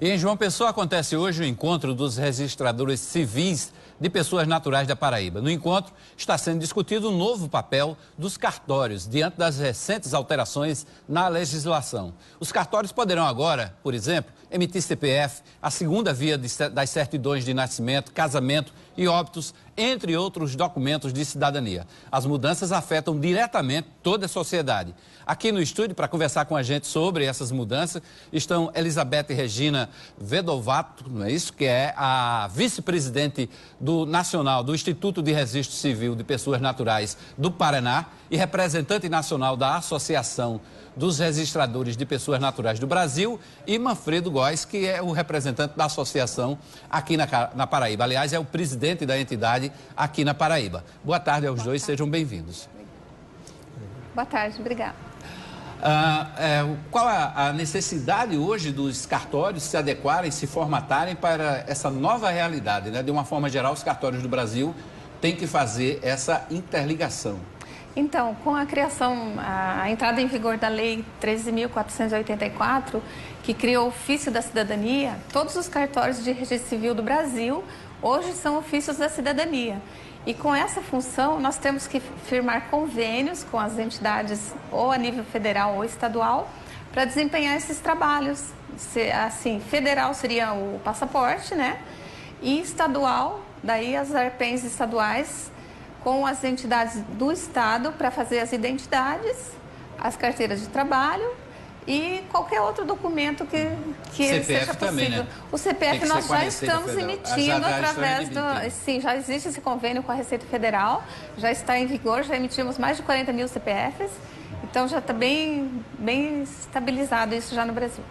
E em João Pessoa acontece hoje o encontro dos registradores civis de pessoas naturais da Paraíba. No encontro está sendo discutido o novo papel dos cartórios diante das recentes alterações na legislação. Os cartórios poderão agora, por exemplo, emitir CPF, a segunda via das certidões de nascimento, casamento e óbitos, entre outros documentos de cidadania. As mudanças afetam diretamente toda a sociedade. Aqui no estúdio, para conversar com a gente sobre essas mudanças, estão Elizabeth Regina Vedovato, não é isso? Que é a vice-presidente nacional do Instituto de Registro Civil de Pessoas Naturais do Paraná e representante nacional da Associação dos Registradores de Pessoas Naturais do Brasil, e Manfredo Góes, que é o representante da associação aqui na Paraíba. Aliás, é o presidente da entidade aqui na Paraíba. Boa tarde aos dois, sejam bem-vindos. Boa tarde, obrigada. Qual a necessidade hoje dos cartórios se adequarem, se formatarem para essa nova realidade, né? De uma forma geral, os cartórios do Brasil têm que fazer essa interligação. Então, com a criação, a entrada em vigor da Lei 13.484, que criou o Ofício da Cidadania, todos os cartórios de registro civil do Brasil hoje são ofícios da cidadania. E com essa função, nós temos que firmar convênios com as entidades ou a nível federal ou estadual para desempenhar esses trabalhos. Assim, federal seria o passaporte, né? E estadual, daí as ARPENs estaduais, com as entidades do estado para fazer as identidades, as carteiras de trabalho e qualquer outro documento que seja possível. Também, né? O CPF nós já estamos emitindo através do... Sim, já existe esse convênio com a Receita Federal, já está em vigor, já emitimos mais de 40 mil CPFs, então já está bem estabilizado isso já no Brasil.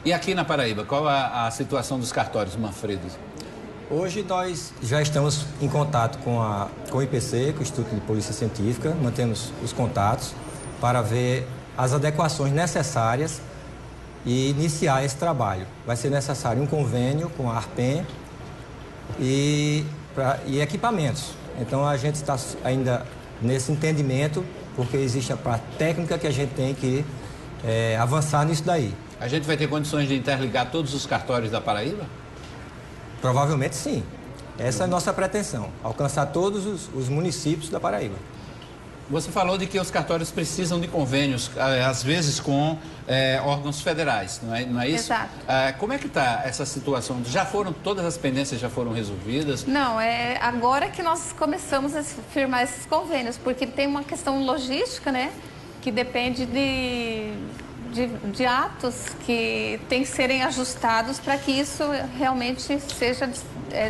E aqui na Paraíba, qual a situação dos cartórios, Manfredo? Hoje nós já estamos em contato com o IPC, com o Instituto de Polícia Científica, mantemos os contatos para ver as adequações necessárias e iniciar esse trabalho. Vai ser necessário um convênio com a ARPEN e equipamentos. Então a gente está ainda nesse entendimento, porque existe a parte técnica que a gente tem que avançar nisso daí. A gente vai ter condições de interligar todos os cartórios da Paraíba? Provavelmente sim. Essa é a nossa pretensão, alcançar todos os municípios da Paraíba. Você falou de que os cartórios precisam de convênios, às vezes com órgãos federais, não é isso? Exato. Como é que está essa situação? Todas as pendências já foram resolvidas? Não, é agora que nós começamos a firmar esses convênios, porque tem uma questão logística, né? Que depende de atos que têm que serem ajustados para que isso realmente seja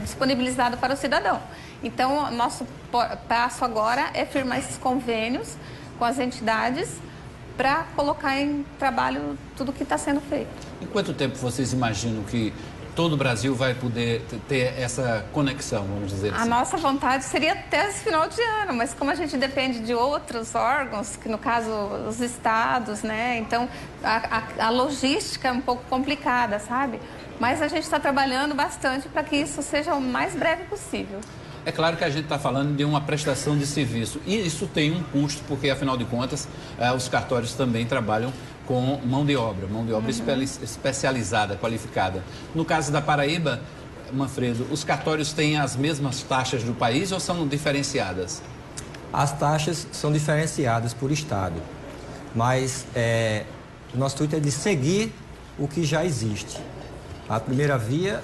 disponibilizado para o cidadão. Então, nosso passo agora é firmar esses convênios com as entidades para colocar em trabalho tudo que está sendo feito. Em quanto tempo vocês imaginam que todo o Brasil vai poder ter essa conexão, vamos dizer assim? A nossa vontade seria até esse final de ano, mas como a gente depende de outros órgãos, que no caso os estados, né? Então a logística é um pouco complicada, sabe? Mas a gente está trabalhando bastante para que isso seja o mais breve possível. É claro que a gente está falando de uma prestação de serviço e isso tem um custo, porque afinal de contas os cartórios também trabalham com mão de obra especializada, qualificada. No caso da Paraíba, Manfredo, os cartórios têm as mesmas taxas do país ou são diferenciadas? As taxas são diferenciadas por estado, mas o nosso intuito é de seguir o que já existe. A primeira via,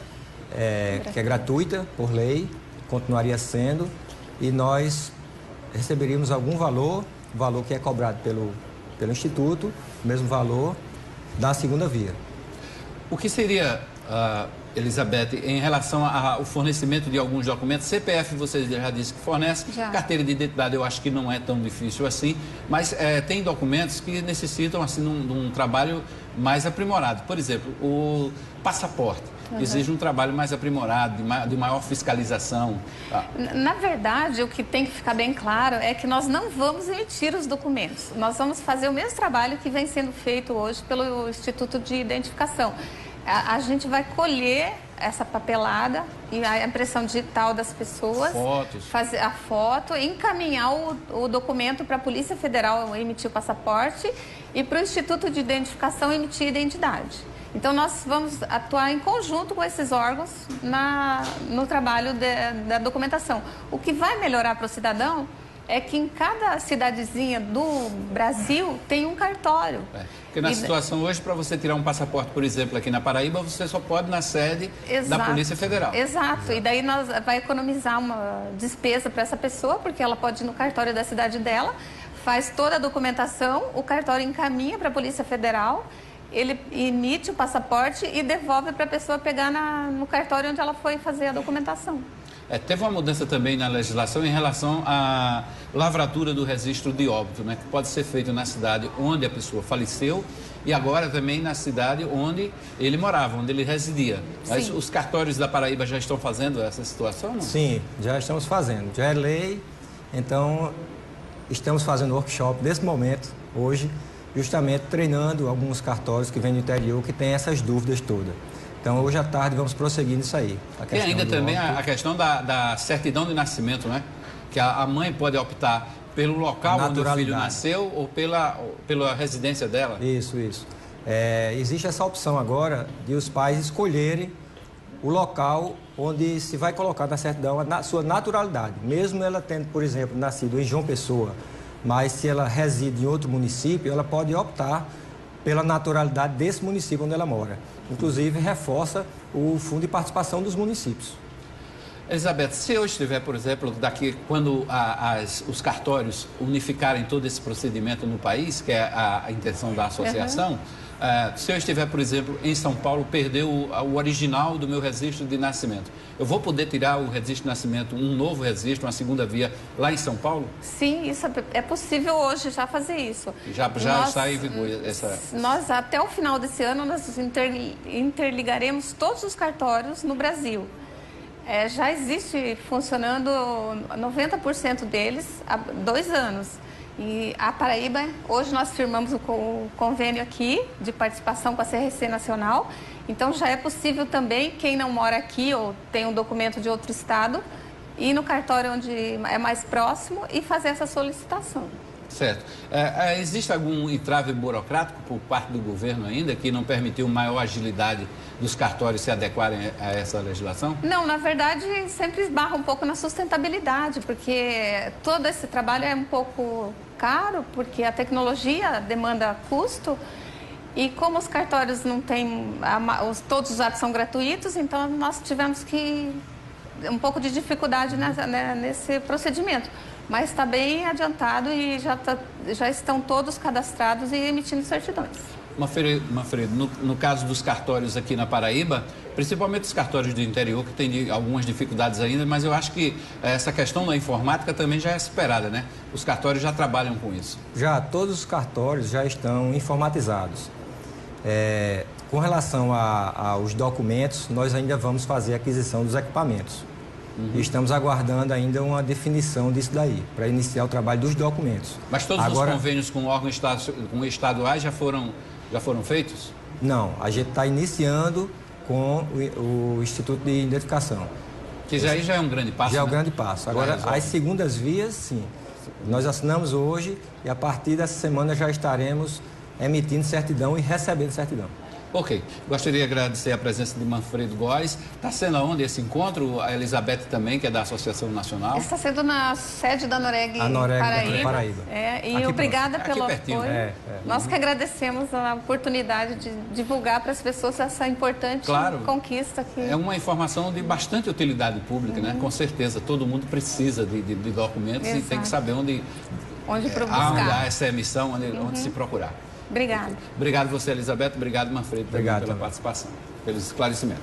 que é gratuita por lei, continuaria sendo, e nós receberíamos algum valor que é cobrado pelo Instituto, o mesmo valor da segunda via. O que seria, Elizabeth, em relação ao fornecimento de alguns documentos? CPF você já disse que fornece, carteira de identidade eu acho que não é tão difícil assim, mas tem documentos que necessitam assim, de um trabalho mais aprimorado. Por exemplo, o passaporte. Exige um trabalho mais aprimorado, de maior fiscalização. Na verdade, o que tem que ficar bem claro é que nós não vamos emitir os documentos. Nós vamos fazer o mesmo trabalho que vem sendo feito hoje pelo Instituto de Identificação. A gente vai colher essa papelada e a impressão digital das pessoas, fazer a foto, encaminhar o documento para a Polícia Federal emitir o passaporte e para o Instituto de Identificação emitir a identidade. Então, nós vamos atuar em conjunto com esses órgãos no trabalho da documentação. O que vai melhorar para o cidadão é que em cada cidadezinha do Brasil tem um cartório. Porque na situação hoje, para você tirar um passaporte, por exemplo, aqui na Paraíba, você só pode na sede da Polícia Federal. Exato. E daí nós vai economizar uma despesa para essa pessoa, porque ela pode ir no cartório da cidade dela, faz toda a documentação, o cartório encaminha para a Polícia Federal, ele emite o passaporte e devolve para a pessoa pegar no cartório onde ela foi fazer a documentação. Teve uma mudança também na legislação em relação à lavratura do registro de óbito, né, que pode ser feito na cidade onde a pessoa faleceu e agora também na cidade onde ele morava, onde ele residia. Mas os cartórios da Paraíba já estão fazendo essa situação, não? Sim, já estamos fazendo. Já é lei, então estamos fazendo workshop nesse momento, hoje, justamente treinando alguns cartórios que vêm do interior que têm essas dúvidas todas. Então, hoje à tarde, vamos prosseguir nisso aí. E ainda também a questão da certidão de nascimento, né? Que a mãe pode optar pelo local onde o filho nasceu ou pela residência dela. Isso. Existe essa opção agora de os pais escolherem o local onde se vai colocar na certidão a sua naturalidade. Mesmo ela tendo, por exemplo, nascido em João Pessoa, mas se ela reside em outro município, ela pode optar pela naturalidade desse município onde ela mora. Inclusive, reforça o fundo de participação dos municípios. Elizabeth, se eu estiver, por exemplo, daqui, quando os cartórios unificarem todo esse procedimento no país, que é a intenção da associação, se eu estiver, por exemplo, em São Paulo, perder o original do meu registro de nascimento, eu vou poder tirar o registro de nascimento, um novo registro, uma segunda via, lá em São Paulo? Sim, isso é possível hoje já fazer isso. Já está em vigor essa... Nós, até o final desse ano, nós interligaremos todos os cartórios no Brasil. Já existe funcionando 90% deles há 2 anos. E a Paraíba, hoje nós firmamos o convênio aqui de participação com a CRC Nacional. Então já é possível também, quem não mora aqui ou tem um documento de outro estado, ir no cartório onde é mais próximo e fazer essa solicitação. Certo. Existe algum entrave burocrático por parte do governo ainda que não permitiu maior agilidade dos cartórios se adequarem a essa legislação? Não, na verdade, sempre esbarra um pouco na sustentabilidade, porque todo esse trabalho é um pouco caro, porque a tecnologia demanda custo e como os cartórios não têm, todos os atos são gratuitos, então nós tivemos que um pouco de dificuldade nesse procedimento. Mas está bem adiantado e já estão todos cadastrados e emitindo certidões. Manfredo, no caso dos cartórios aqui na Paraíba, principalmente os cartórios do interior, que têm algumas dificuldades ainda, mas eu acho que essa questão da informática também já é superada, né? Os cartórios já trabalham com isso. Já, todos os cartórios já estão informatizados. Com relação aos documentos, nós ainda vamos fazer a aquisição dos equipamentos. Estamos aguardando ainda uma definição disso daí, para iniciar o trabalho dos documentos. Mas todos os convênios com órgãos estaduais já foram feitos? Não, a gente está iniciando com o Instituto de Identificação. Que já é um grande passo, Já é um grande passo. Agora, as segundas vias, sim. Nós assinamos hoje e a partir dessa semana já estaremos emitindo certidão e recebendo certidão. Ok. Gostaria de agradecer a presença de Manfredo Góes. Está sendo aonde esse encontro? A Elizabeth também, que é da Associação Nacional. Está sendo na sede da Noreg Paraíba. E obrigada pelo apoio. Nós que agradecemos a oportunidade de divulgar para as pessoas essa importante conquista. É uma informação de bastante utilidade pública, né? Com certeza. Todo mundo precisa de documentos e tem que saber onde há essa emissão, onde se procurar. Obrigada. Obrigado você, Elizabeth. Obrigado, Manfredo, pela participação, pelos esclarecimentos.